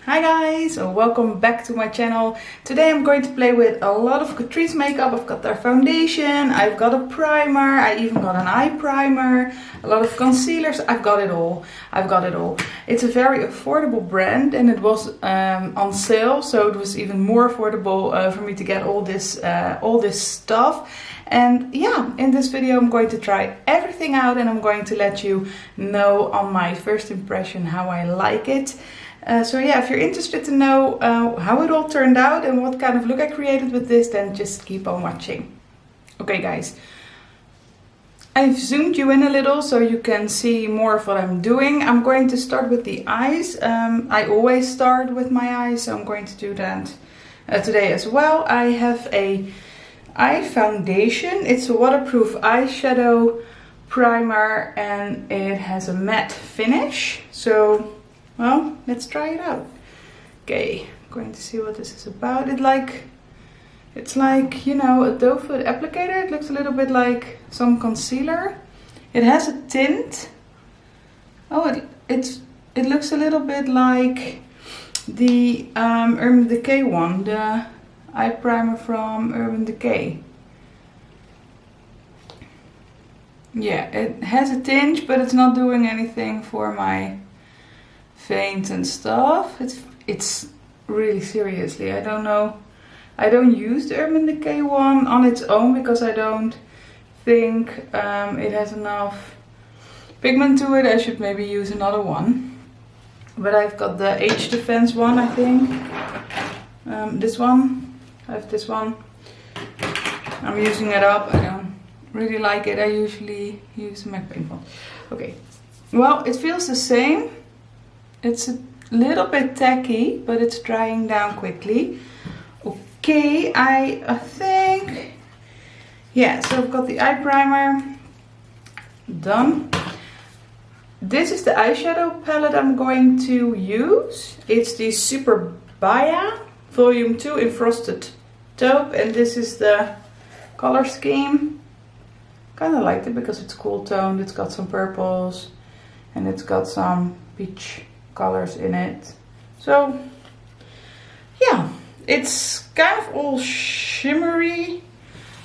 Hi guys, welcome back to my channel. Today I'm going to play with a lot of Catrice makeup. I've got their foundation, I've got a primer, I even got an eye primer, a lot of concealers. I've got it all. It's a very affordable brand and it was on sale, so it was even more affordable for me to get all this stuff. And yeah, in this video I'm going to try everything out and I'm going to let you know on my first impression how I like it. So yeah, if you're interested to know how it all turned out and what kind of look I created with this, then just keep on watching. Okay guys, I've zoomed you in a little so you can see more of what I'm doing. I'm going to start with the eyes. I always start with my eyes, so I'm going to do that today as well. I have a eye foundation. It's a waterproof eyeshadow primer and it has a matte finish. So well, let's try it out. Okay, I'm going to see what this is about. It's like, you know, a doe foot applicator. It looks a little bit like some concealer. It has a tint. Oh, it looks a little bit like the Urban Decay one, the eye primer from Urban Decay. Yeah, it has a tinge, but it's not doing anything for my veins and stuff. It's really seriously, I don't know. I don't use the Urban Decay one on its own because I don't think it has enough pigment to it. I should maybe use another one. But I've got the Age Defense one, I think. This one. I have this one. I'm using it up. I don't really like it. I usually use my paint pot. Okay. Well, it feels the same. It's a little bit tacky, but it's drying down quickly. Okay, I think, yeah, so I've got the eye primer done. This is the eyeshadow palette I'm going to use. It's the Super Baya Volume 2 in Frosted Taupe, and this is the color scheme. Kind of liked it because it's cool toned. It's got some purples and it's got some peach colors in it. So yeah, it's kind of all shimmery,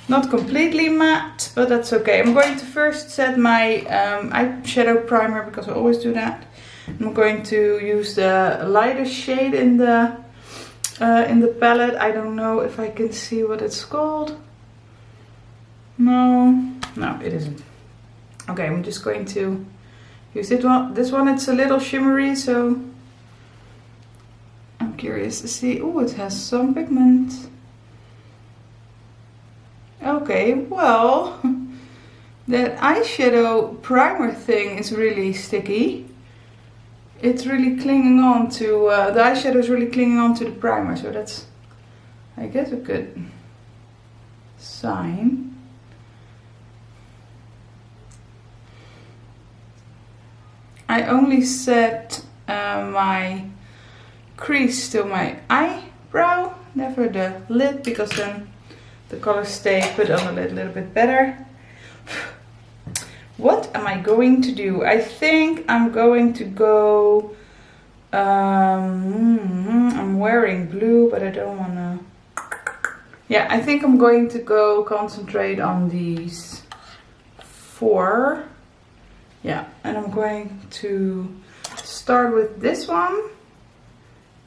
not completely matte, but that's okay. I'm going to first set my eyeshadow primer because I always do that. I'm going to use the lightest shade in the palette. I don't know if I can see what it's called. No, it isn't. Okay, I'm just going to use it. This one, it's a little shimmery, so I'm curious to see. Oh, it has some pigment. Okay, well, that eyeshadow primer thing is really sticky. It's really clinging on to, the eyeshadow is really clinging on to the primer, so that's, I guess, a good sign. I only set my crease to my eyebrow, never the lid, because then the colors stay put on the lid a little bit better. What am I going to do? I think I'm going to go, I'm wearing blue, but I don't want to, yeah, I think I'm going to go concentrate on these 4. Yeah, and I'm going to start with this one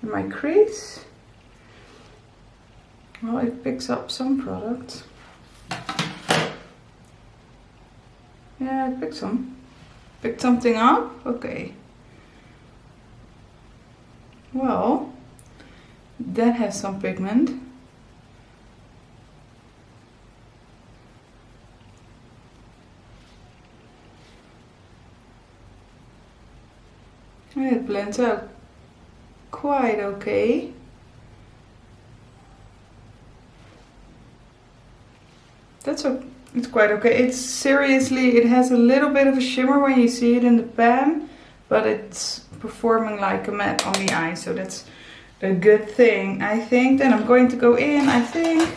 in my crease. Well, it picks up some product. Yeah, it picked something up. Okay. Well, that has some pigment. It blends out quite okay. It's quite okay. It's seriously, it has a little bit of a shimmer when you see it in the pan, but it's performing like a matte on the eye, so that's a good thing, I think. Then I'm going to go in, I think.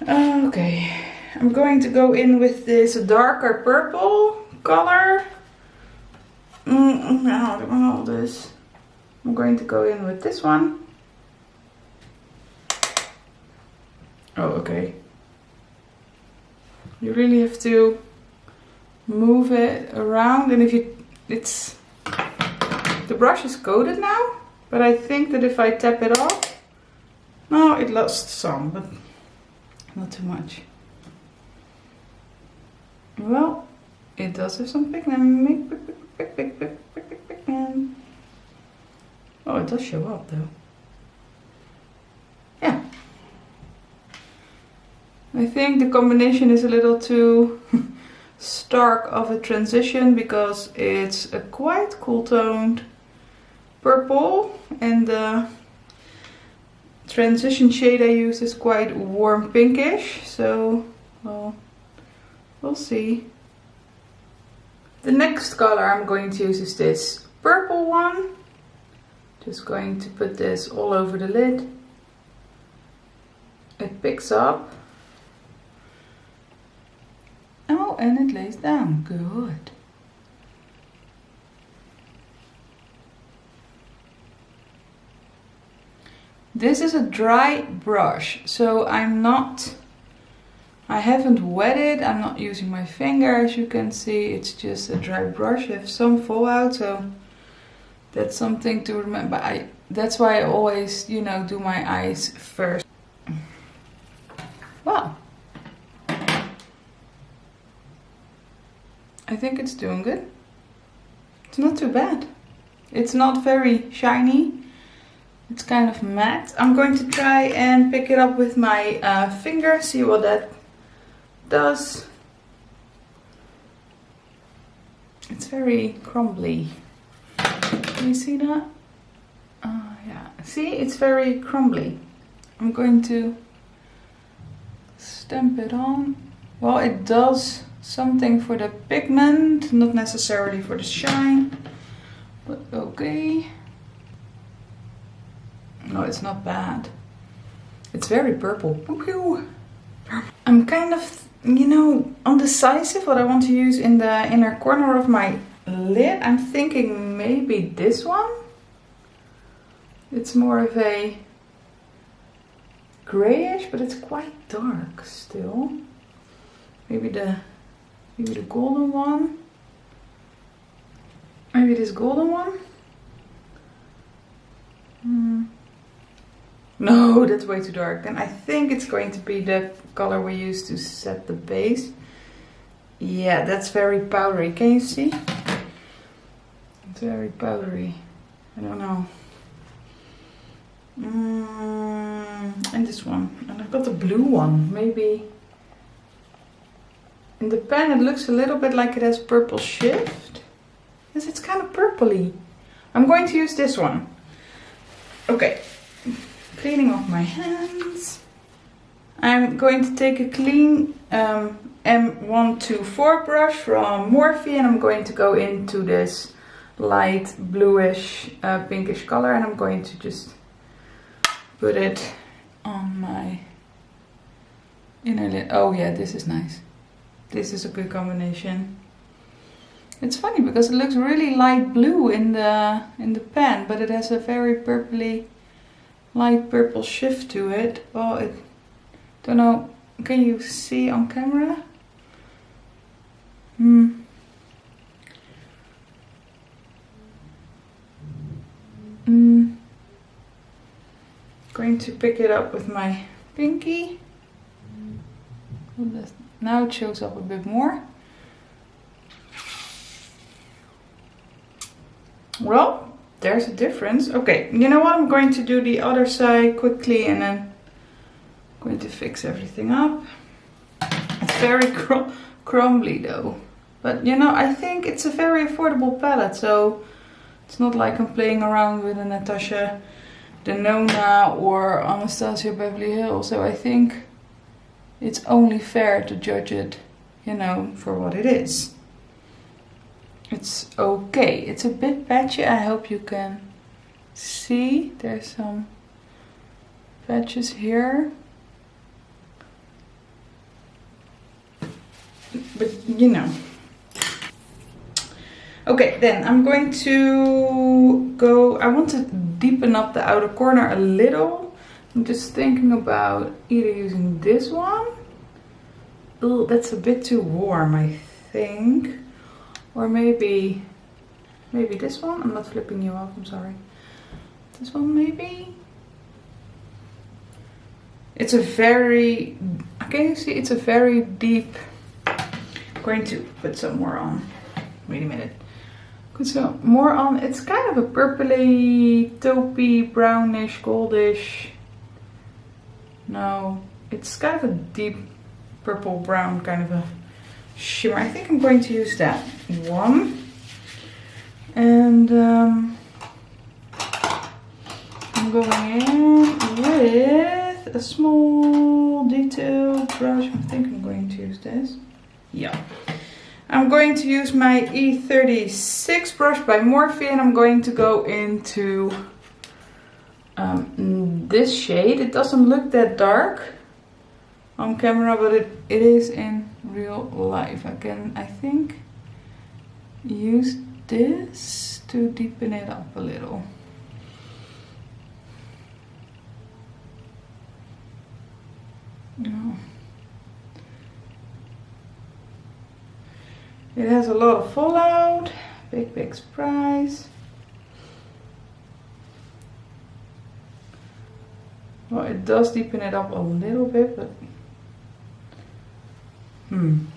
Okay, I'm going to go in with this darker purple color. I don't want all this. I'm going to go in with this one. Oh, okay. You really have to move it around, and if you, the brush is coated now, but I think that if I tap it off, no, it lost some, but not too much. Well, it does have some pigment. Oh, it does show up though. Yeah. I think the combination is a little too stark of a transition because it's a quite cool toned purple, and the transition shade I use is quite warm pinkish, so well, we'll see. The next color I'm going to use is this purple one. Just going to put this all over the lid. It picks up. Oh, and it lays down. Good. This is a dry brush, so I haven't wet it. I'm not using my finger, as you can see. It's just a dry brush. I have some fallout, so that's something to remember. That's why I always, you know, do my eyes first. Wow. I think it's doing good. It's not too bad. It's not very shiny. It's kind of matte. I'm going to try and pick it up with my finger, see what that does. It's very crumbly. Can you see that? Yeah. See, it's very crumbly. I'm going to stamp it on. Well, it does something for the pigment, not necessarily for the shine, but okay. No, it's not bad. It's very purple. I'm kind of, you know, undecisive what I want to use in the inner corner of my lid. I'm thinking maybe this one. It's more of a grayish, but it's quite dark still. Maybe the golden one. Maybe this golden one. No, that's way too dark. Then I think it's going to be the color we use to set the base. Yeah, that's very powdery. Can you see? It's very powdery. I don't know. And this one. And I've got the blue one. Maybe. In the pen it looks a little bit like it has purple shift. Yes, it's kind of purpley. I'm going to use this one. Okay. Cleaning off my hands. I'm going to take a clean M124 brush from Morphe, and I'm going to go into this light bluish pinkish color, and I'm going to just put it on my inner lid. Oh yeah, this is nice. This is a good combination. It's funny because it looks really light blue in the pen, but it has a very purpley, light purple shift to it. Well, it, don't know, can you see on camera? Going to pick it up with my pinky. Now it shows up a bit more. Well, there's a difference. Okay, you know what? I'm going to do the other side quickly, and then I'm going to fix everything up. It's very crumbly though. But you know, I think it's a very affordable palette, so it's not like I'm playing around with a Natasha Denona or Anastasia Beverly Hills. So I think it's only fair to judge it, you know, for what it is. It's okay. It's a bit patchy. I hope you can see. There's some patches here. But, you know. Okay, then I'm going to go, I want to deepen up the outer corner a little. I'm just thinking about either using this one. Oh, that's a bit too warm, I think. Or maybe this one. I'm not flipping you off, I'm sorry. This one maybe? It's a very, can you see? It's a very deep. I'm going to put some more on. Wait a minute. Put some more on. It's kind of a purpley, taupey, brownish, goldish. No, it's kind of a deep purple brown kind of a shimmer. I think I'm going to use that one. And I'm going in with a small detail brush. I think I'm going to use this. Yeah. I'm going to use my E36 brush by Morphe, and I'm going to go into this shade. It doesn't look that dark on camera, but it is in real life. I think, use this to deepen it up a little. No. It has a lot of fallout, big surprise. Well, it does deepen it up a little bit, but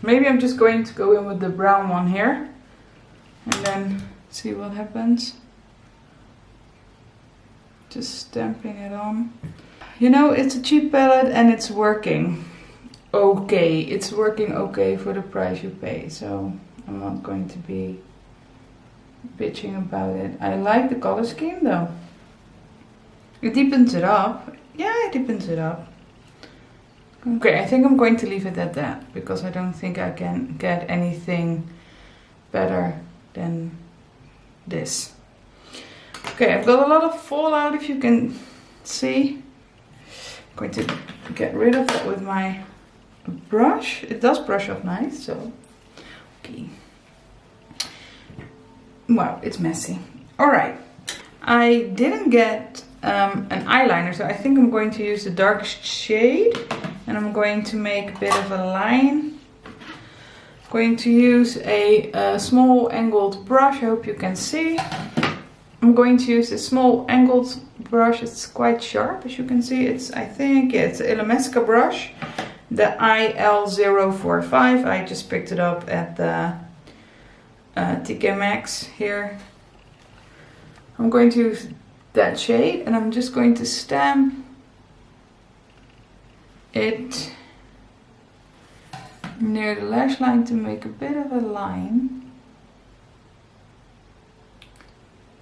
maybe I'm just going to go in with the brown one here and then see what happens. Just stamping it on. You know, it's a cheap palette and it's working okay. It's working okay for the price you pay, so I'm not going to be bitching about it. I like the color scheme though. It deepens it up. Yeah, it deepens it up. Okay, I think I'm going to leave it at that because I don't think I can get anything better than this. Okay, I've got a lot of fallout, if you can see. I'm going to get rid of that with my brush. It does brush off nice, so okay. Wow, it's messy. Alright, I didn't get an eyeliner, so I think I'm going to use the darkest shade and I'm going to make a bit of a line. I'm going to use a small angled brush. I hope you can see. I'm going to use a small angled brush. It's quite sharp, as you can see. I think it's a Illamasqua brush, the IL045. I just picked it up at the TK Maxx here. I'm going to use that shade and I'm just going to stamp it near the lash line to make a bit of a line.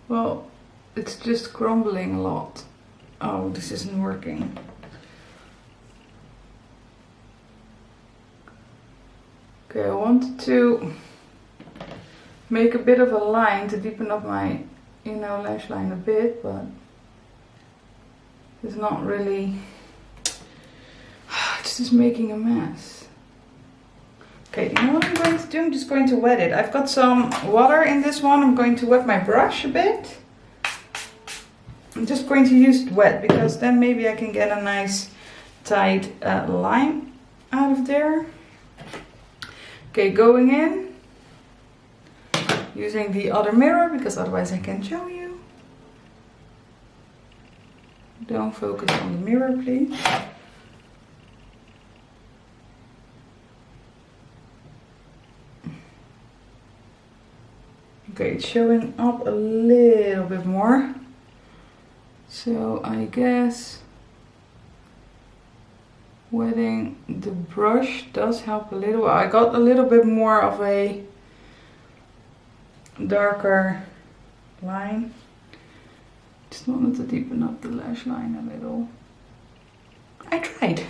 Well, it's just crumbling a lot. Oh, this isn't working. Okay, I wanted to make a bit of a line to deepen up my lash line a bit, but it's not really, it's just making a mess. Okay, you know what I'm going to do? I'm just going to wet it. I've got some water in this one. I'm going to wet my brush a bit. I'm just going to use it wet because then maybe I can get a nice tight line out of there. Okay, going in. Using the other mirror because otherwise I can't show you. Don't focus on the mirror, please. Okay, it's showing up a little bit more. So I guess wetting the brush does help a little. I got a little bit more of a darker line. Just wanted to deepen up the lash line a little. I tried.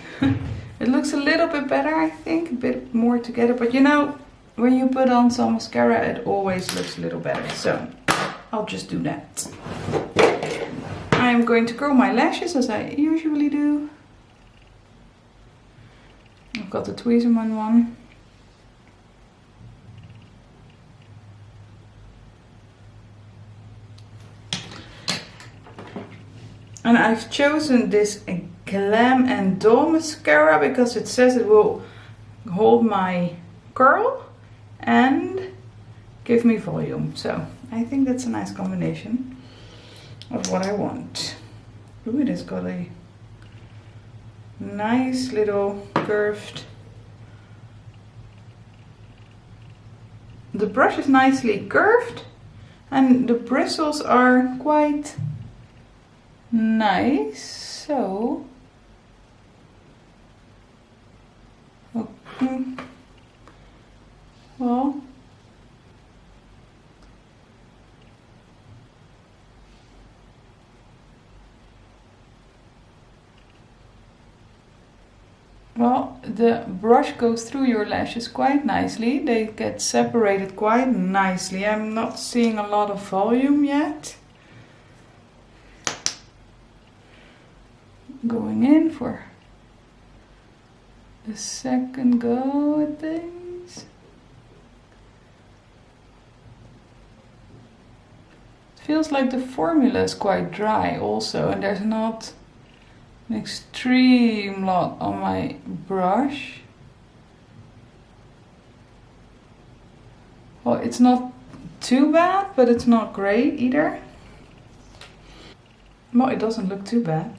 It looks a little bit better, I think, a bit more together, but you know, when you put on some mascara it always looks a little better, so I'll just do that. I'm going to curl my lashes as I usually do. I've got the Tweezerman one. And I've chosen this Glam and Doll mascara because it says it will hold my curl and give me volume. So I think that's a nice combination of what I want. Ooh, it has got a nice little curved. The brush is nicely curved and the bristles are quite nice. So okay. Well, the brush goes through your lashes quite nicely. They get separated quite nicely. I'm not seeing a lot of volume yet. Going in for the second go at things. It feels like the formula is quite dry also, and there's not an extreme lot on my brush. Well, it's not too bad, but it's not great either. Well, it doesn't look too bad.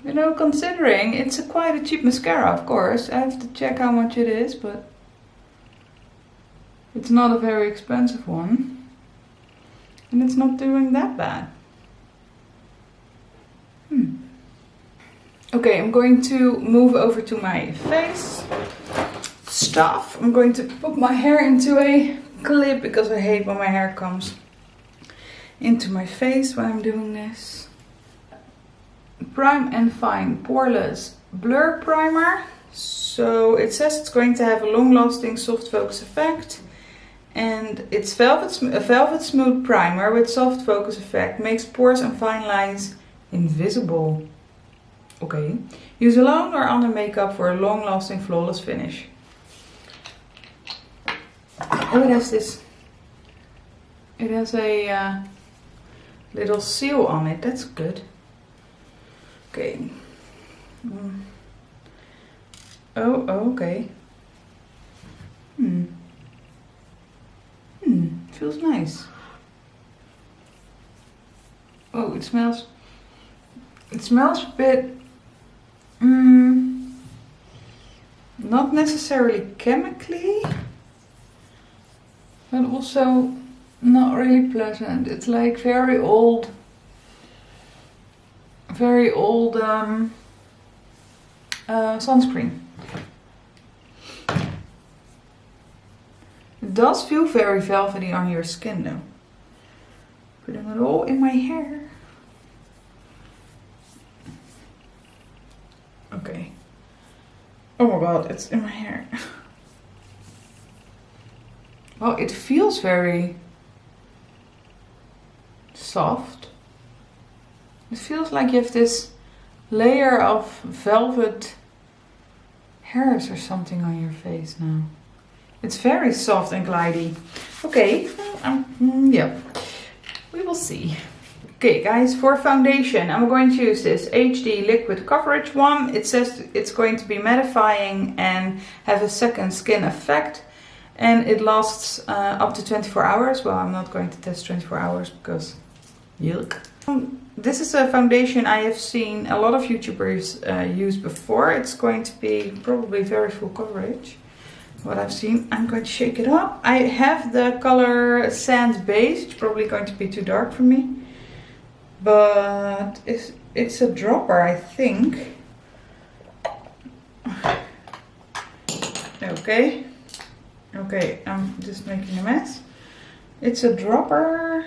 You know, considering it's quite a cheap mascara, of course. I have to check how much it is, but it's not a very expensive one. And it's not doing that bad. Okay, I'm going to move over to my face stuff. I'm going to put my hair into a clip because I hate when my hair comes into my face when I'm doing this. Prime and Fine Poreless Blur Primer. So it says it's going to have a long-lasting soft focus effect. And it's a velvet smooth primer with soft focus effect. Makes pores and fine lines invisible. Okay. Use alone or under makeup for a long-lasting flawless finish. Oh, it has this. It has a little seal on it. That's good. Okay. Oh, okay. Feels nice. Oh, it smells a bit not necessarily chemically, but also not really pleasant. It's like very old sunscreen. It does feel very velvety on your skin though. Putting it all in my hair. Okay. Oh my god, it's in my hair. Well, it feels very soft. It feels like you have this layer of velvet hairs or something on your face now. It's very soft and glidey. Okay, yeah, we will see. Okay guys, for foundation, I'm going to use this HD Liquid Coverage one. It says it's going to be mattifying and have a second skin effect. And it lasts up to 24 hours. Well, I'm not going to test 24 hours because yuck. This is a foundation I have seen a lot of YouTubers use before. It's going to be probably very full coverage. What I've seen. I'm going to shake it up. I have the color Sand Base. It's probably going to be too dark for me. But it's a dropper, I think. Okay. Okay, I'm just making a mess. It's a dropper.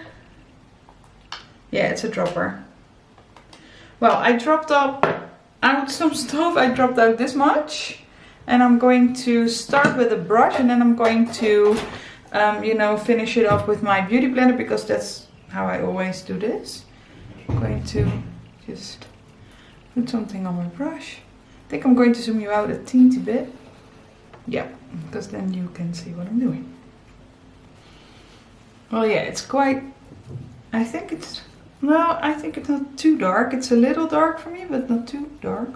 Yeah, it's a dropper. Well, I dropped out some stuff. I dropped out this much. And I'm going to start with a brush and then I'm going to, you know, finish it off with my beauty blender because that's how I always do this. I'm going to just put something on my brush. I think I'm going to zoom you out a teensy bit. Yeah, because then you can see what I'm doing. Well, yeah, it's quite, I think it's not too dark. It's a little dark for me, but not too dark.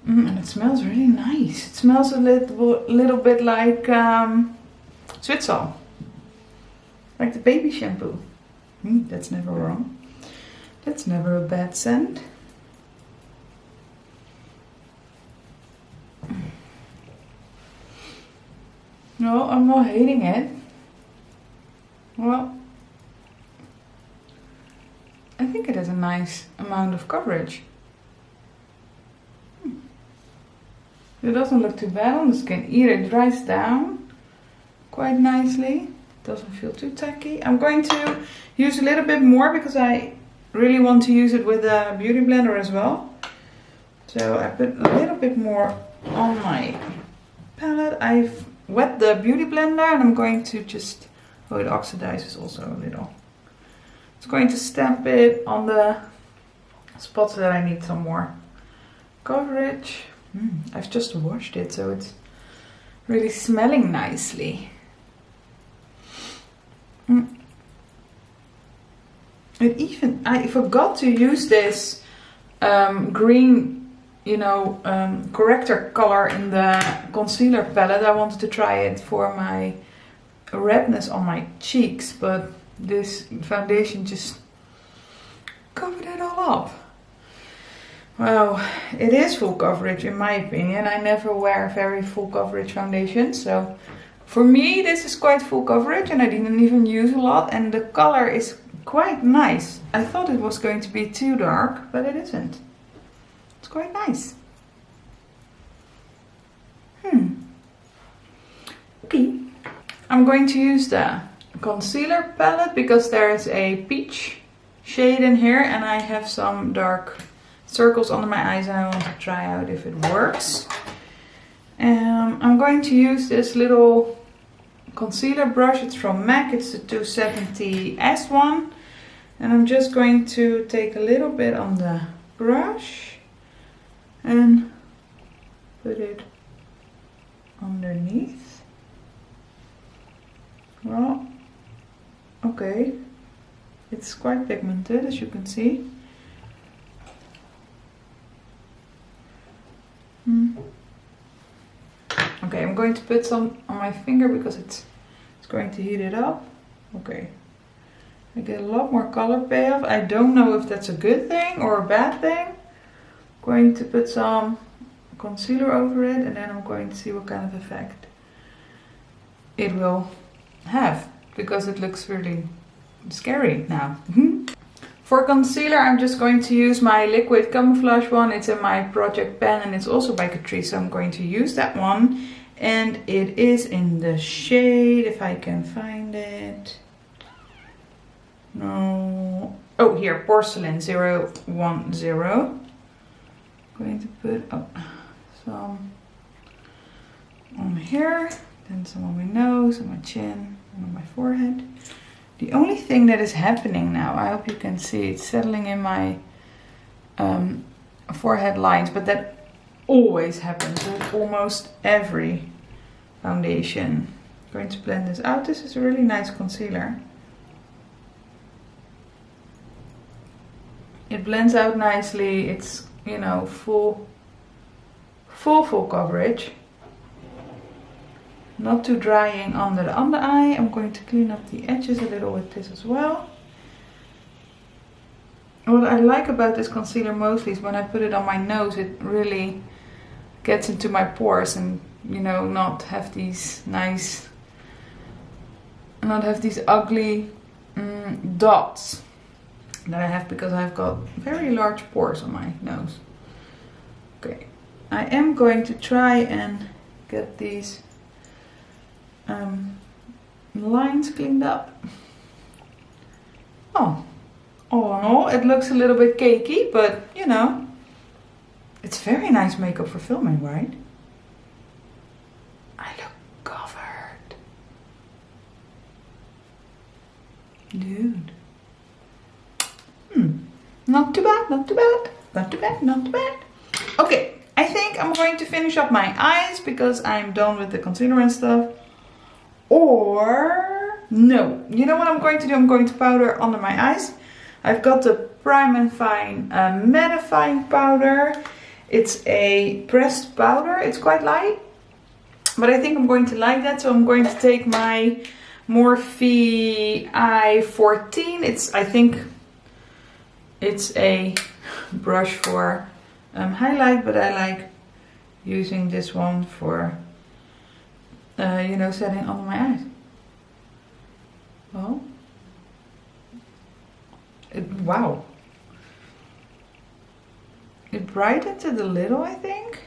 And it smells really nice. It smells a little bit like Zwitsal. Like the baby shampoo. That's never wrong. That's never a bad scent. No, I'm not hating it. Well, I think it has a nice amount of coverage. It doesn't look too bad on the skin either. It dries down quite nicely. Doesn't feel too tacky. I'm going to use a little bit more because I really want to use it with a beauty blender as well. So I put a little bit more on my palette. I've wet the beauty blender and I'm going to just, oh, it oxidizes also a little. It's going to stamp it on the spots that I need some more coverage. I've just washed it, so it's really smelling nicely. I forgot to use this green, corrector color in the concealer palette. I wanted to try it for my redness on my cheeks, but this foundation just covered it all up. Well, it is full coverage in my opinion. I never wear very full coverage foundation, so for me this is quite full coverage and I didn't even use a lot, and the color is quite nice. I thought it was going to be too dark, but it isn't. It's quite nice. Okay. I'm going to use the concealer palette because there is a peach shade in here and I have some dark circles under my eyes and I want to try out if it works. I'm going to use this little concealer brush. It's from MAC. It's the 270S one. And I'm just going to take a little bit on the brush and put it underneath. Well, okay. It's quite pigmented, as you can see. Okay, I'm going to put some on my finger because it's going to heat it up. Okay. I get a lot more color payoff. I don't know if that's a good thing or a bad thing. I'm going to put some concealer over it and then I'm going to see what kind of effect it will have, because it looks really scary now. For concealer, I'm just going to use my liquid camouflage one. It's in my project pen and it's also by Catrice, so I'm going to use that one. And it is in the shade, if I can find it. No. Oh, here, Porcelain 010. I'm going to put some on here, then some on my nose, on my chin, and on my forehead. The only thing that is happening now, I hope you can see, it's settling in my forehead lines, but that always happens with almost every foundation. I'm going to blend this out. This is a really nice concealer. It blends out nicely. It's, you know, full coverage. Not too drying under the under eye. I'm going to clean up the edges a little with this as well. What I like about this concealer mostly is when I put it on my nose, it really gets into my pores and, you know, not have these nice, not have these ugly dots that I have because I've got very large pores on my nose. Okay, I am going to try and get these lines cleaned up. Oh, all in all, it looks a little bit cakey, but you know, it's very nice makeup for filming, right? I look covered. Dude. Not too bad, not too bad, not too bad, not too bad. Okay, I think I'm going to finish up my eyes because I'm done with the concealer and stuff. Or, No, you know what I'm going to do? I'm going to powder under my eyes. I've got the Prime and Fine Mattifying powder. It's a pressed powder. It's quite light, but I think I'm going to like that. So I'm going to take my Morphe I14. I think it's a brush for highlight, but I like using this one for, you know, setting under my eyes. Well, wow. It brightens it a little, I think.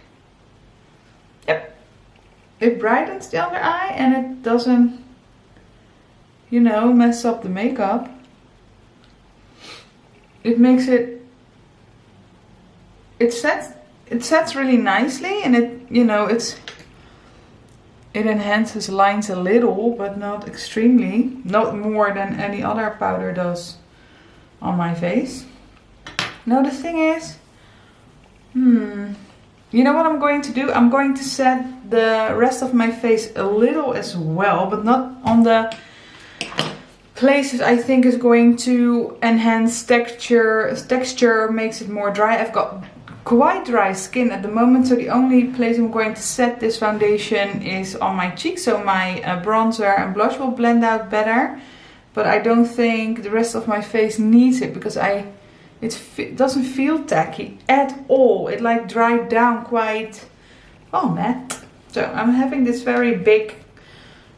Yep. It brightens the under eye and it doesn't, you know, mess up the makeup. It makes it, it sets really nicely, and it, you know, it enhances lines a little, but not extremely, not more than any other powder does on my face. Now the thing is, you know what I'm going to do? I'm going to set the rest of my face a little as well, but not on the places I think is going to enhance texture. Texture makes it more dry. I've got quite dry skin at the moment, so the only place I'm going to set this foundation is on my cheeks, so my bronzer and blush will blend out better. But I don't think the rest of my face needs it, because it doesn't feel tacky at all. It like dried down quite matte. So I'm having this very big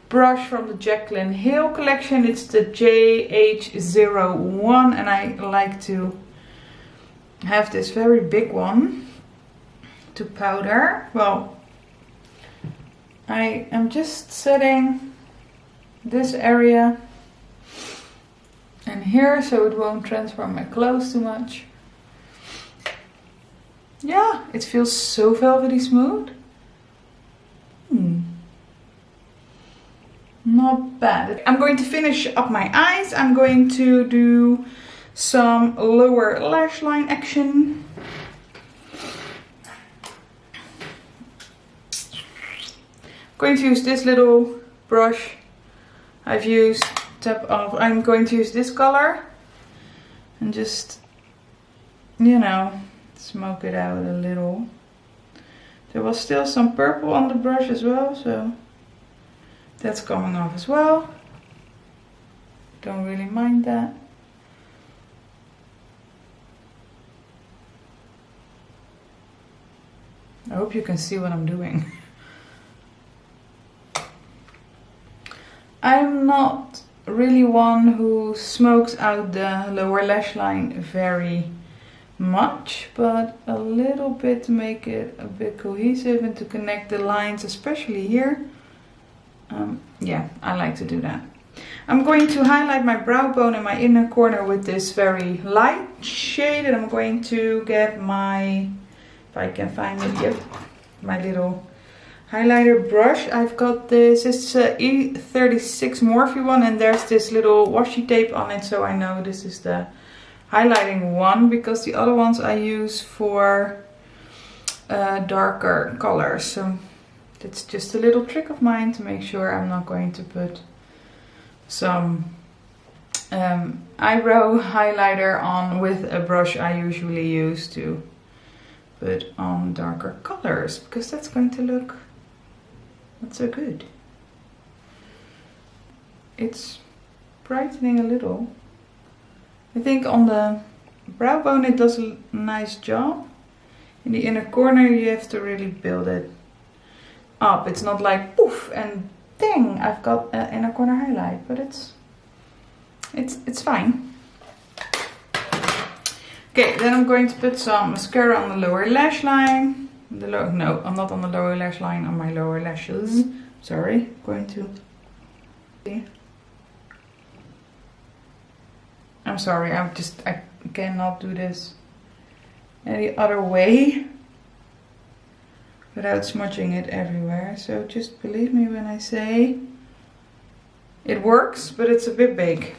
brush from the Jaclyn Hill collection. It's the JH01, and I like to have this very big one to powder. Well, I am just setting this area and here so it won't transfer my clothes too much. Yeah, it feels so velvety smooth. Not bad. I'm going to finish up my eyes. I'm going to do some lower lash line action. I'm going to use this little brush I've used. I'm going to use this color and just, you know, smoke it out a little. There was still some purple on the brush as well, so that's coming off as well. Don't really mind that. I hope you can see what I'm doing. I'm not really one who smokes out the lower lash line very much, but a little bit to make it a bit cohesive and to connect the lines, especially here. Yeah, I like to do that. I'm going to highlight my brow bone and my inner corner with this very light shade, and I'm going to get my, if I can find it, yep, my little highlighter brush. I've got this, it's E36 Morphe one, and there's this little washi tape on it, so I know this is the highlighting one, because the other ones I use for darker colors. So that's just a little trick of mine to make sure I'm not going to put some eyebrow highlighter on with a brush I usually use to put on darker colors, because that's going to look not so good. It's brightening a little. I think on the brow bone it does a nice job. In the inner corner you have to really build it up. It's not like poof and dang, I've got an inner corner highlight, but it's fine. Okay, then I'm going to put some mascara on the lower lash line. No, I'm not on the lower lash line, on my lower lashes. Sorry, going to. I'm sorry, I cannot do this any other way without smudging it everywhere. So just believe me when I say it works, but it's a bit big.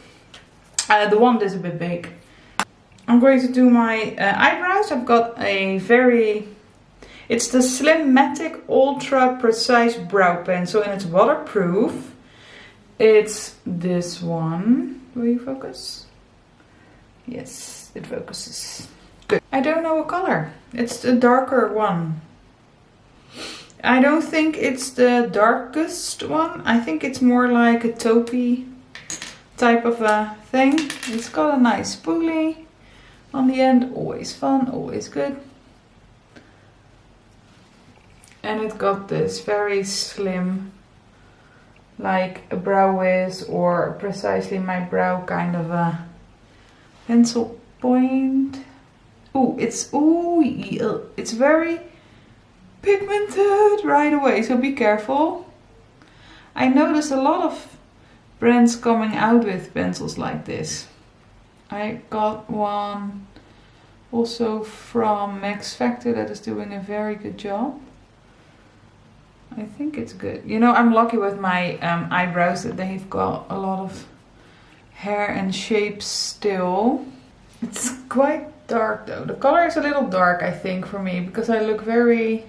The wand is a bit big. I'm going to do my eyebrows. I've got a it's the Slim Matic Ultra Precise Brow Pen. So, and it's waterproof. It's this one. Will you focus? Yes, it focuses. Good. I don't know what color. It's the darker one. I don't think it's the darkest one. I think it's more like a taupey type of a thing. It's got a nice spoolie on the end. Always fun, always good. And it got this very slim, like a brow wiz or precisely my brow kind of a pencil point. Ooh, it's very pigmented right away, so be careful. I noticed a lot of brands coming out with pencils like this. I got one also from Max Factor that is doing a very good job. I think it's good. You know, I'm lucky with my eyebrows that they've got a lot of hair and shapes still. It's quite dark though. The color is a little dark, I think, for me, because I look very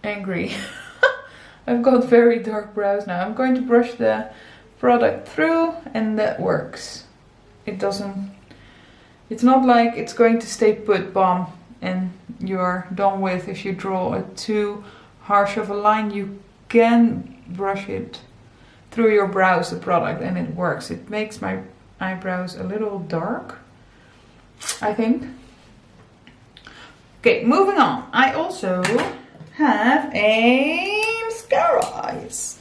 angry. I've got very dark brows now. I'm going to brush the product through and that works. It's not like it's going to stay put bomb and you're done with if you draw a too harsh of a line. You can brush it through your brows, the product, and it works. It makes my eyebrows a little dark, I think. Okay, moving on. I also have a mascara. Yes.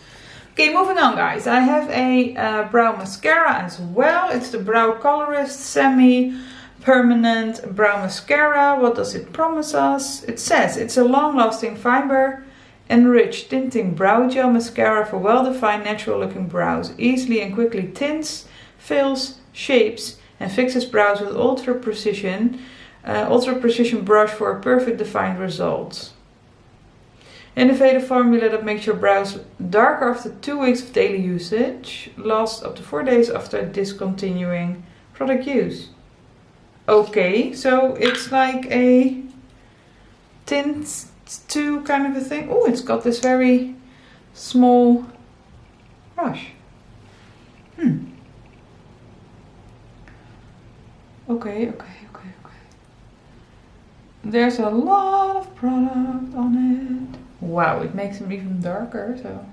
Okay, moving on, guys. I have a brow mascara as well. It's the Brow Colorist Semi-Permanent Brow Mascara. What does it promise us? It says it's a long-lasting fiber enriched tinting brow gel mascara for well-defined, natural-looking brows. Easily and quickly tints, fills, shapes, and fixes brows with ultra precision brush for a perfect defined result. Innovative formula that makes your brows darker after 2 weeks of daily usage. Lasts up to 4 days after discontinuing product use. Okay, so it's like a tint to kind of a thing. Oh, it's got this very small brush. Okay. There's a lot of product on it. Wow, it makes them even darker, so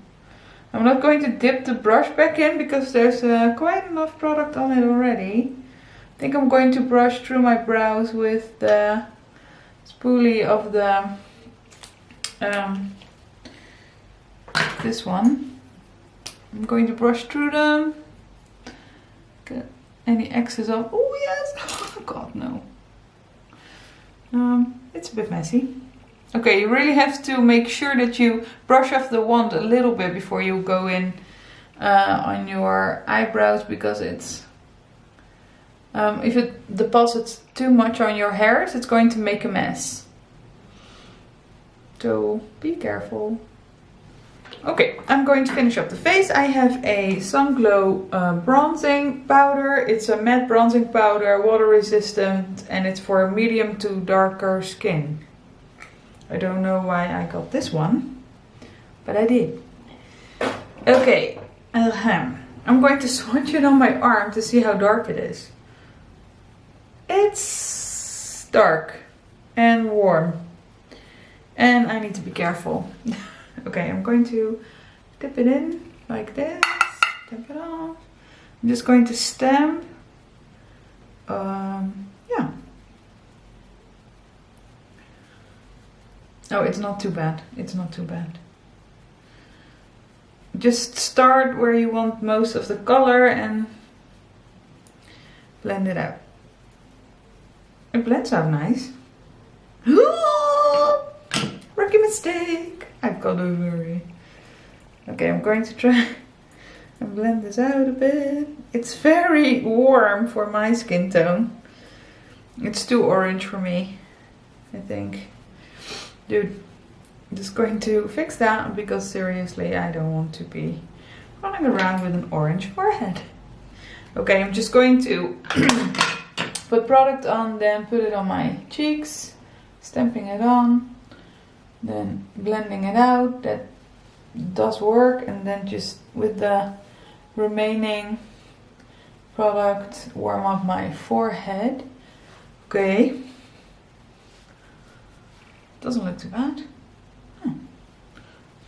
I'm not going to dip the brush back in because there's quite enough product on it already. I think I'm going to brush through my brows with the spoolie of the this one. I'm going to brush through them. Get any excess off. Oh yes! Oh god, no. It's a bit messy. Okay, you really have to make sure that you brush off the wand a little bit before you go in on your eyebrows, because it's if it deposits too much on your hairs, it's going to make a mess. So be careful. Okay, I'm going to finish up the face. I have a Sun Glow bronzing powder. It's a matte bronzing powder, water resistant, and it's for medium to darker skin. I don't know why I got this one, but I did. Okay, I'm going to swatch it on my arm to see how dark it is. It's dark and warm, and I need to be careful. Okay, I'm going to dip it in like this, tap it off. I'm just going to stamp. Yeah. Oh, it's not too bad. It's not too bad. Just start where you want most of the color and blend it out. It blends out nice. Rookie mistake. I've got a worry. Okay, I'm going to try and blend this out a bit. It's very warm for my skin tone. It's too orange for me, I think. Dude, I'm just going to fix that because seriously, I don't want to be running around with an orange forehead. Okay, I'm just going to put product on, then put it on my cheeks, stamping it on, then blending it out. That does work, and then just with the remaining product warm up my forehead. Okay. Doesn't look too bad.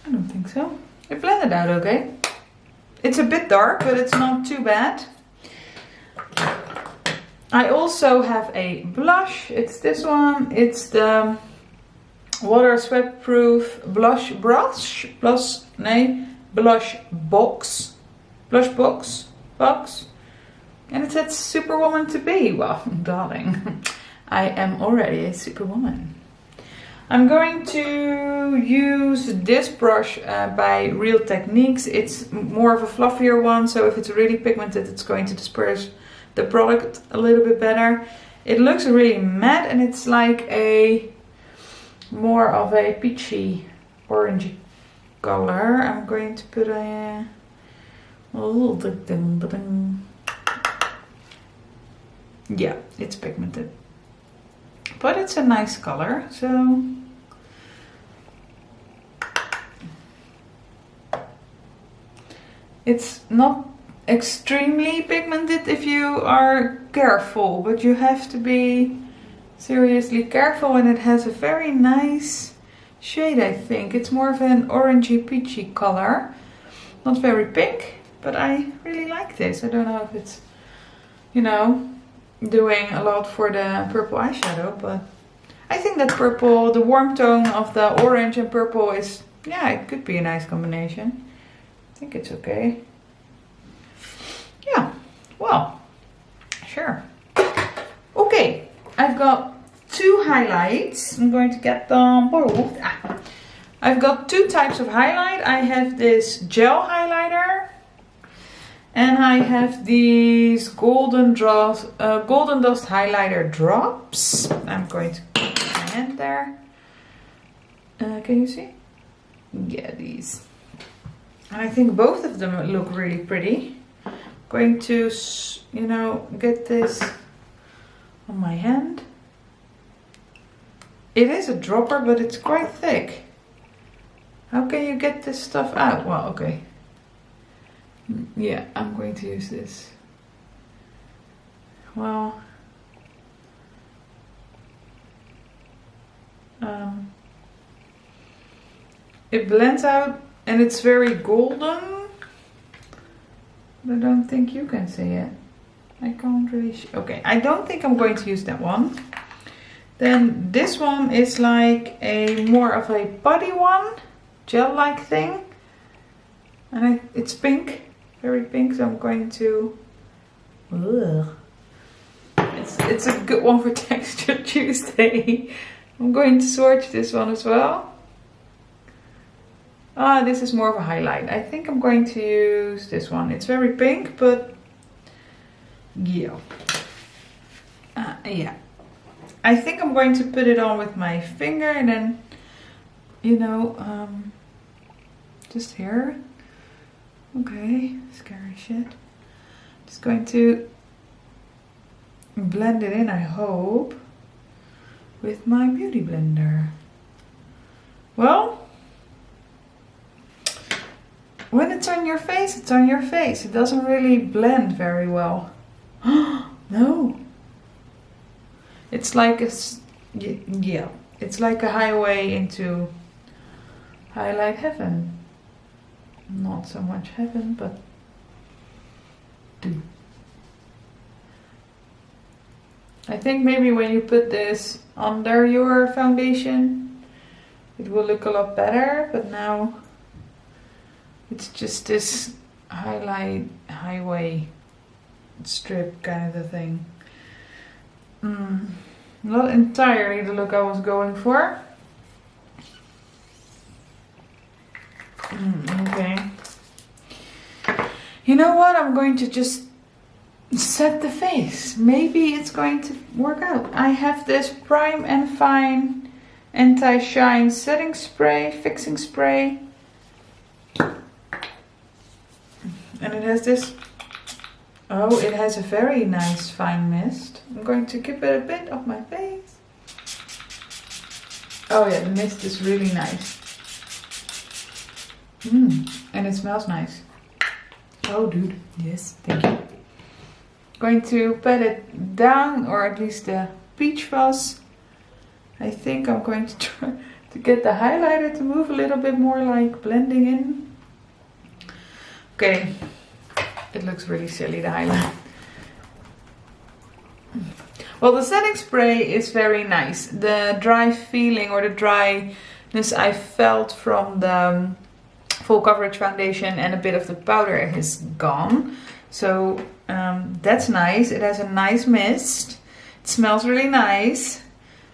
I don't think so. It blended out okay. It's a bit dark, but it's not too bad. I also have a blush. It's this one. It's the water sweat proof blush box. And it says Superwoman to be. Well, darling, I am already a superwoman. I'm going to use this brush by Real Techniques. It's more of a fluffier one, so if it's really pigmented, it's going to disperse the product a little bit better. It looks really matte, and it's like a more of a peachy orangey color. I'm going to put a yeah, it's pigmented, but it's a nice color. So it's not extremely pigmented if you are careful, but you have to be seriously careful, and it has a very nice shade. I think it's more of an orangey peachy color, not very pink, but I really like this. I don't know if it's, you know, doing a lot for the purple eyeshadow, but I think that purple, the warm tone of the orange and purple is, yeah, it could be a nice combination. I think it's okay. Yeah, well, sure. Okay, I've got two highlights. I'm going to get them both. I've got two types of highlight. I have this gel highlighter, and I have these golden dust highlighter drops. I'm going to put my hand there. Can you see? Yeah, these. And I think both of them look really pretty. I'm going to, you know, get this on my hand. It is a dropper, but it's quite thick. How can you get this stuff out? Well, okay. Yeah, I'm going to use this. Well, it blends out and it's very golden. But I don't think you can see it. I can't really okay, I don't think I'm going to use that one. Then this one is like a more of a putty one, gel-like thing. And it's pink. Very pink, so I'm going to. Ugh. It's a good one for Texture Tuesday. I'm going to swatch this one as well. Ah, this is more of a highlight. I think I'm going to use this one. It's very pink, but yeah. Yeah. I think I'm going to put it on with my finger and then, you know, just here. Okay, scary shit. Just going to blend it in, I hope, with my beauty blender. Well, when it's on your face, it's on your face. It doesn't really blend very well. No. It's like a, yeah, it's like a highway into highlight heaven. Not so much heaven, but I think maybe when you put this under your foundation, it will look a lot better, but now it's just this highlight highway strip kind of a thing. Not entirely the look I was going for. Okay. You know what? I'm going to just set the face. Maybe it's going to work out. I have this Prime and Fine Anti-Shine Setting Spray, Fixing Spray. And it has this... Oh, it has a very nice fine mist. I'm going to give it a bit of my face. Oh yeah, the mist is really nice. And it smells nice. Oh, dude. Yes, thank you. Going to pat it down, or at least the peach fuzz. I think I'm going to try to get the highlighter to move a little bit more, like blending in. Okay, it looks really silly, the highlight. Well, the setting spray is very nice. The dry feeling or the dryness I felt from the full coverage foundation and a bit of the powder is gone. So that's nice. It has a nice mist. It smells really nice.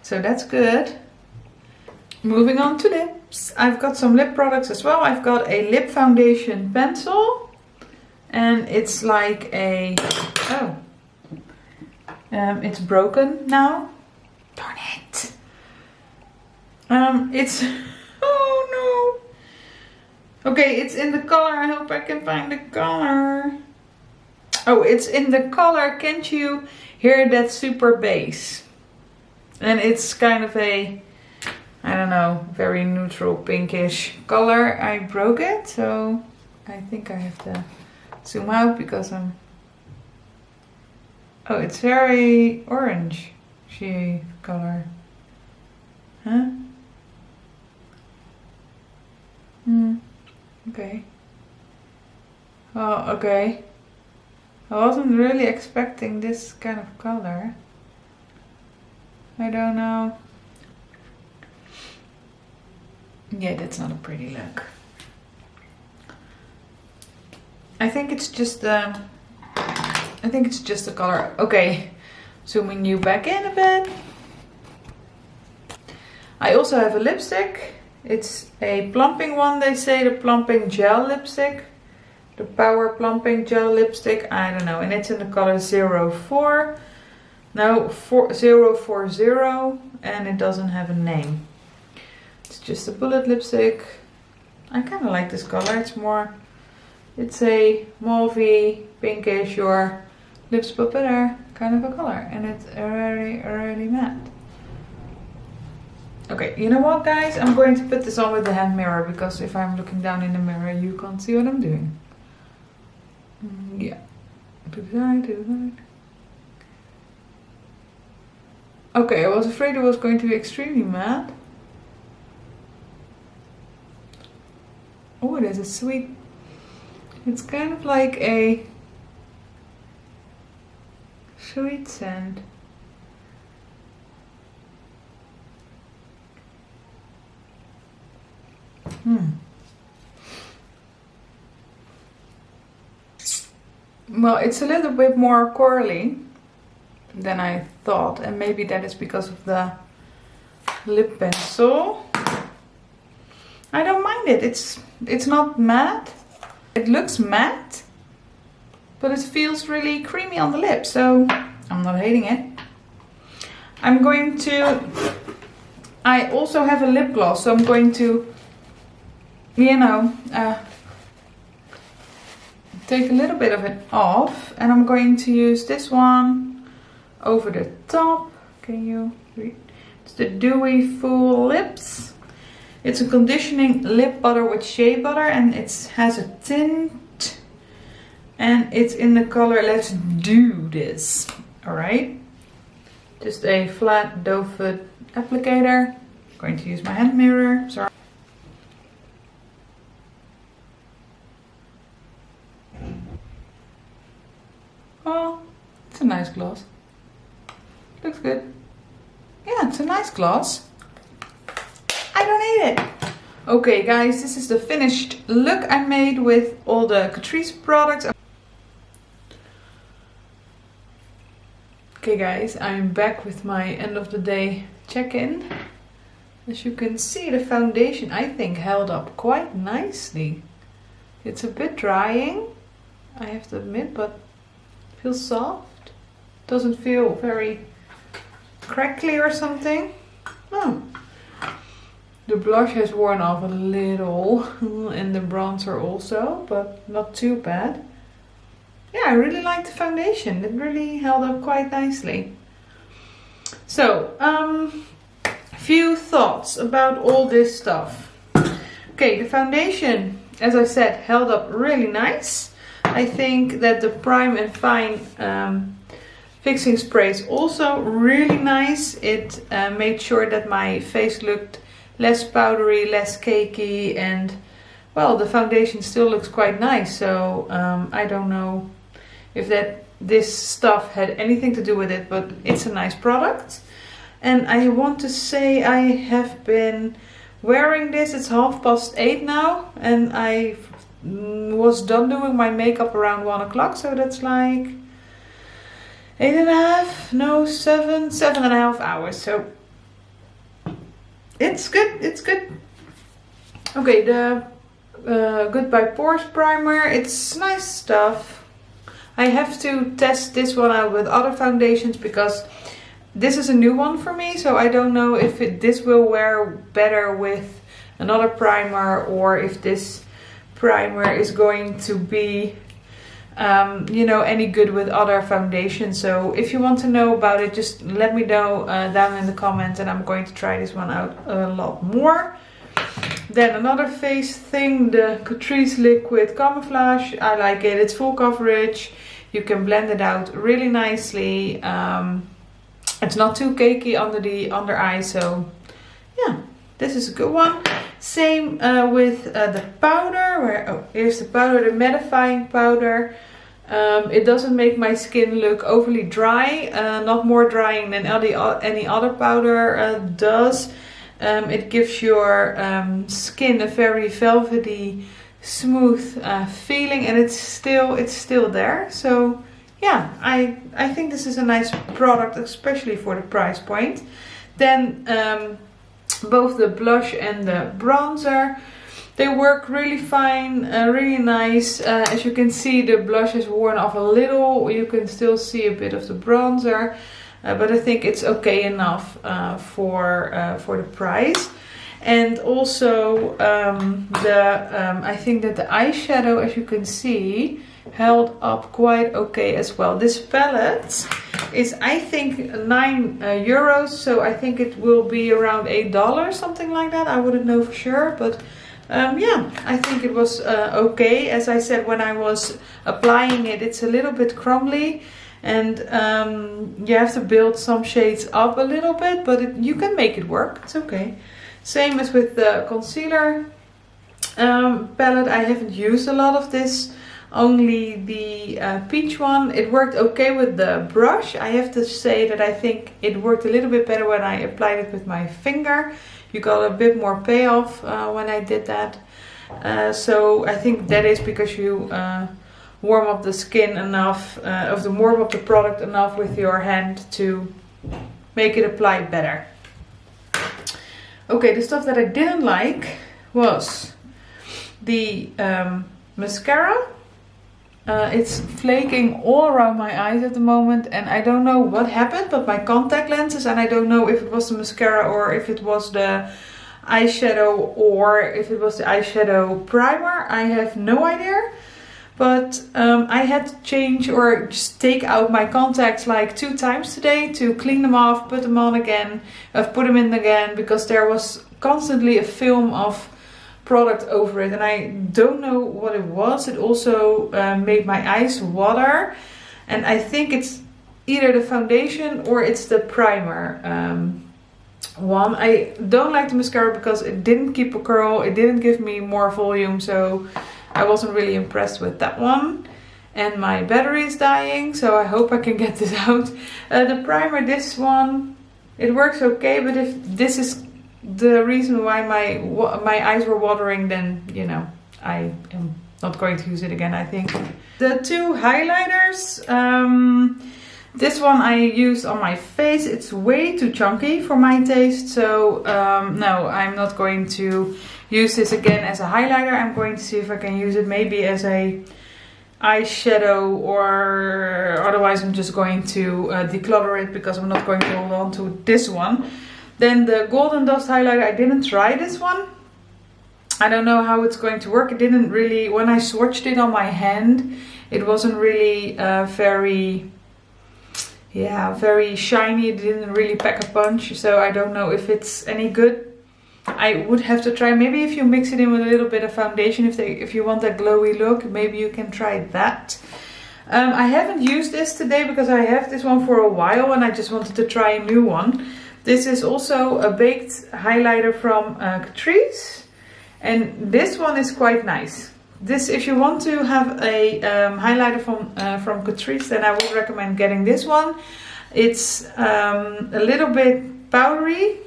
So that's good. Moving on to lips. I've got some lip products as well. I've got a lip foundation pencil. And it's like a... Oh. It's broken now. Darn it. It's... Oh no. Okay, it's in the color. I hope I can find the color. Oh, it's in the color. Can't you hear that super bass? And it's kind of a, I don't know, very neutral pinkish color. I broke it, so I think I have to zoom out because I'm... Oh, it's very orange-y color. Huh? Okay. Oh, okay. I wasn't really expecting this kind of color. I don't know. Yeah, that's not a pretty look. I think it's just the... I think it's just the color. Okay, zooming you back in a bit. I also have a lipstick. It's a plumping one, they say, the plumping gel lipstick. The Power Plumping Gel Lipstick, I don't know. And it's in the color 04. No, 040. And it doesn't have a name. It's just a bullet lipstick. I kind of like this color. It's more... It's a mauvey, pinkish, or lips but better kind of a color. And it's really matte. Okay, you know what, guys? I'm going to put this on with the hand mirror. Because if I'm looking down in the mirror, you can't see what I'm doing. Yeah. To the side, to the side. Okay, I was afraid it was going to be extremely matte. Oh, it is a sweet... It's kind of like a sweet scent. Well, it's a little bit more corally than I thought, and maybe that is because of the lip pencil. I don't mind it. It's not matte. It looks matte, but it feels really creamy on the lips, so I'm not hating it. I'm going to... I also have a lip gloss, so I'm going to, you know, take a little bit of it off, and I'm going to use this one over the top. Can you read? It's the Dewy Full Lips. It's a conditioning lip butter with shea butter, and it has a tint, and it's in the color Let's Do This. Alright, just a flat doe foot applicator. I'm going to use my hand mirror. Sorry. Oh, it's a nice gloss. Looks good. Yeah, it's a nice gloss. I don't hate it. Okay, guys, this is the finished look I made with all the Catrice products. Okay, guys, I'm back with my end of the day check-in. As you can see, the foundation, I think, held up quite nicely. It's a bit drying, I have to admit, but it feels soft. Doesn't feel very crackly or something. Oh. The blush has worn off a little, and the bronzer also, but not too bad. Yeah, I really like the foundation. It really held up quite nicely. So, few thoughts about all this stuff. Okay, the foundation, as I said, held up really nice. I think that the Prime and Fine fixing spray is also really nice. It made sure that my face looked less powdery, less cakey, and well, the foundation still looks quite nice. So I don't know if this stuff had anything to do with it, but it's a nice product. And I want to say I have been wearing this. It's 8:30 now, and I was done doing my makeup around 1 o'clock, so that's like 8.5, no, 7.5 hours. So it's good, it's good. Okay, the Goodbye Pores primer, it's nice stuff. I have to test this one out with other foundations because this is a new one for me, so I don't know if this will wear better with another primer, or if this primer is going to be you know, any good with other foundations. So if you want to know about it, just let me know down in the comments, and I'm going to try this one out a lot more. Then another face thing, the Catrice Liquid Camouflage. I like it. It's full coverage. You can blend it out really nicely. It's not too cakey under the under eye, so yeah, this is a good one. Same with the powder. Here's the powder, the mattifying powder. It doesn't make my skin look overly dry, not more drying than any other powder does. It gives your skin a very velvety, smooth feeling, and it's still there. So yeah, I think this is a nice product, especially for the price point. Then both the blush and the bronzer, they work really fine, really nice. As you can see, the blush has worn off a little. You can still see a bit of the bronzer, but I think it's okay enough for the price. And also I think that the eyeshadow, as you can see, held up quite okay as well. This palette is, I think, €9, so I think it will be around $8, something like that. I wouldn't know for sure, but yeah, I think it was okay. As I said, when I was applying it, it's a little bit crumbly, and you have to build some shades up a little bit, but you can make it work. It's okay. Same as with the concealer palette. I haven't used a lot of this, only the peach one. It worked okay with the brush. I have to say that I think it worked a little bit better when I applied it with my finger. You got a bit more payoff when I did that. So I think that is because you warm up the skin enough, warm up the product enough with your hand to make it apply better. Okay, the stuff that I didn't like was the mascara. It's flaking all around my eyes at the moment, and I don't know what happened, but my contact lenses, and I don't know if it was the mascara or if it was the eyeshadow or if it was the eyeshadow primer. I have no idea, but I had to change or just take out my contacts like 2 times today to clean them off, put them on again, put them in again, because there was constantly a film of product over it, and I don't know what it was. It also made my eyes water, and I think it's either the foundation or it's the primer one. I don't like the mascara because it didn't keep a curl, it didn't give me more volume, so I wasn't really impressed with that one. And my battery is dying, so I hope I can get this out. The primer, this one, it works okay, but if this is the reason why my eyes were watering, then you know, I am not going to use it again, I think. The 2 highlighters, this one I used on my face. It's way too chunky for my taste, so no, I'm not going to use this again as a highlighter. I'm going to see if I can use it maybe as a eyeshadow, or otherwise I'm just going to declutter it because I'm not going to hold on to this one. Then the Golden Dust highlighter, I didn't try this one. I don't know how it's going to work. It didn't really, when I swatched it on my hand, it wasn't really very shiny. It didn't really pack a punch, so I don't know if it's any good. I would have to try. Maybe if you mix it in with a little bit of foundation, if you want that glowy look, maybe you can try that. I haven't used this today because I have this one for a while and I just wanted to try a new one. This is also a baked highlighter from Catrice, and this one is quite nice. This, if you want to have a highlighter from Catrice, then I would recommend getting this one. It's a little bit powdery,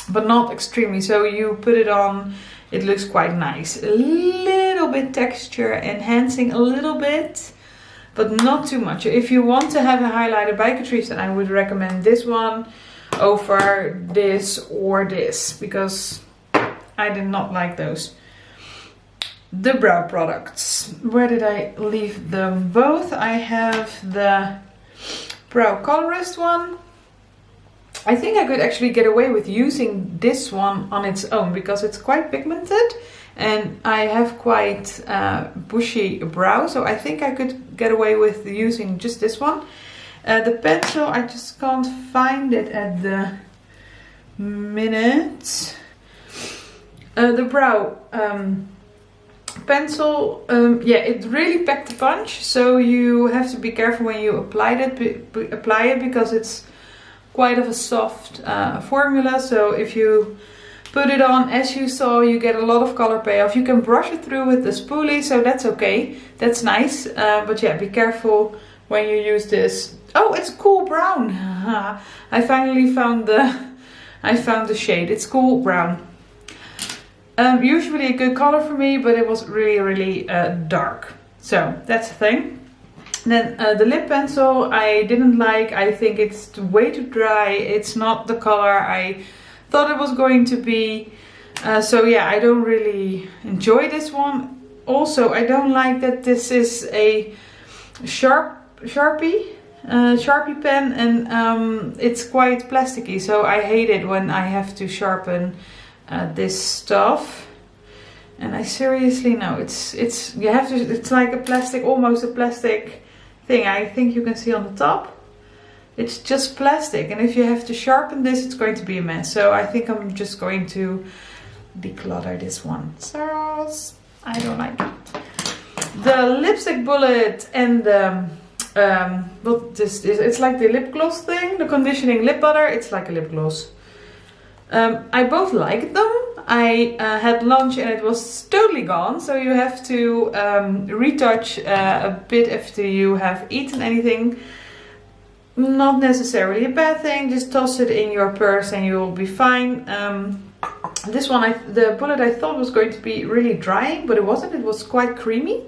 but not extremely. So you put it on, it looks quite nice. A little bit texture enhancing, a little bit, but not too much. If you want to have a highlighter by Catrice, then I would recommend this one over this or this, because I did not like those. The brow products, where did I leave them both? I have the brow colorist one. I think I could actually get away with using this one on its own because it's quite pigmented and I have quite bushy brow, so I think I could get away with using just this one. The pencil, I just can't find it at the minute. The brow pencil, yeah, it really packed a punch, so you have to be careful when you apply it because it's quite of a soft formula. So if you put it on, as you saw, you get a lot of color payoff. You can brush it through with the spoolie, so that's okay, that's nice, but yeah, be careful when you use this. Oh, it's cool brown. I finally found the shade. It's cool brown. Usually a good color for me, but it was really dark. So that's the thing. Then the lip pencil I didn't like. I think it's way too dry. It's not the color I thought it was going to be. So yeah, I don't really enjoy this one. Also, I don't like that this is a Sharpie pen, and it's quite plasticky. So I hate it when I have to sharpen this stuff. And I seriously know it's you have to. It's like a plastic, almost a plastic thing. I think you can see on the top. It's just plastic, and if you have to sharpen this, it's going to be a mess. So I think I'm just going to declutter this one. So I don't like it. The lipstick bullet and the what this is, it's like the lip gloss thing, the conditioning lip butter. It's like a lip gloss. I both liked them. I had lunch and it was totally gone, so you have to retouch a bit after you have eaten anything. Not necessarily a bad thing, just toss it in your purse and you'll be fine. This one, the bullet I thought was going to be really drying, but it wasn't. It was quite creamy.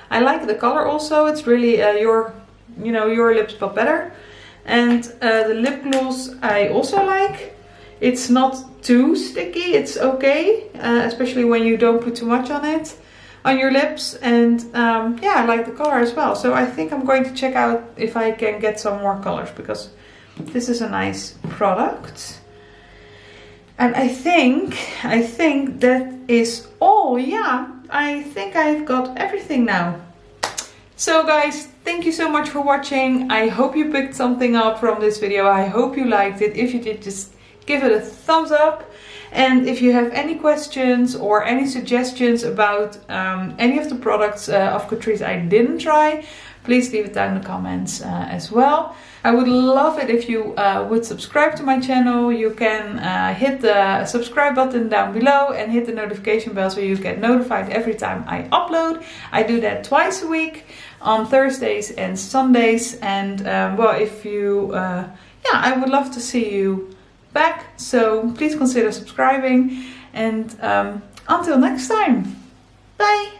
I like the color also. It's really your lips but better. And the lip gloss I also like. It's not too sticky, it's okay, especially when you don't put too much on it, on your lips. And yeah, I like the color as well. So I think I'm going to check out if I can get some more colors, because this is a nice product. And I think that is all. Yeah, I think I've got everything now. So guys, thank you so much for watching. I hope you picked something up from this video. I hope you liked it. If you did, just give it a thumbs up. And if you have any questions or any suggestions about any of the products of Catrice I didn't try, please leave it down in the comments as well. I would love it if you would subscribe to my channel. You can hit the subscribe button down below and hit the notification bell so you get notified every time I upload. I do that twice a week on Thursdays and Sundays. And well, if you, yeah, I would love to see you back, so please consider subscribing, and until next time, bye.